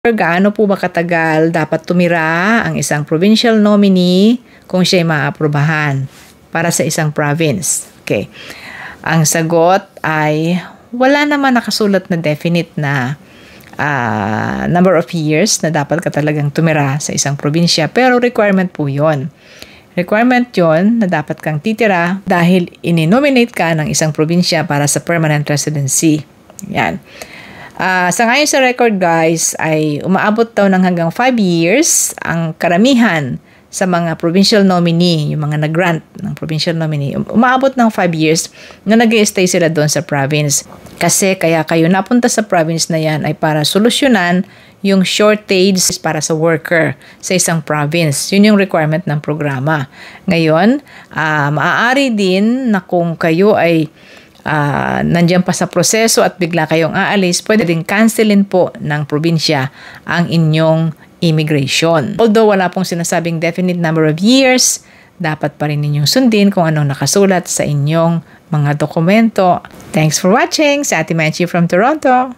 Gaano po ba katagal dapat tumira ang isang provincial nominee kung siya'y maaprubahan para sa isang province? Okay. Ang sagot ay wala naman nakasulat na definite na number of years na dapat ka talagang tumira sa isang probinsya, pero requirement po yun. Requirement yon na dapat kang titira dahil ininominate ka ng isang probinsya para sa permanent residency. Yan. Sa ngayon sa record guys ay umaabot daw ng hanggang 5 years ang karamihan sa mga provincial nominee, yung mga nag-grant ng provincial nominee, umaabot ng 5 years na nag-i-stay sila doon sa province. Kasi kaya kayo napunta sa province na yan ay para solusyonan yung shortage para sa worker sa isang province. Yun yung requirement ng programa. Ngayon, maaari din na kung kayo ay nandiyan pa sa proseso at bigla kayong aalis, pwede din cancelin po ng probinsya ang inyong immigration. Although wala pong sinasabing definite number of years, dapat pa rin ninyong sundin kung anong nakasulat sa inyong mga dokumento. Thanks for watching. Sa Ate Manchi from Toronto.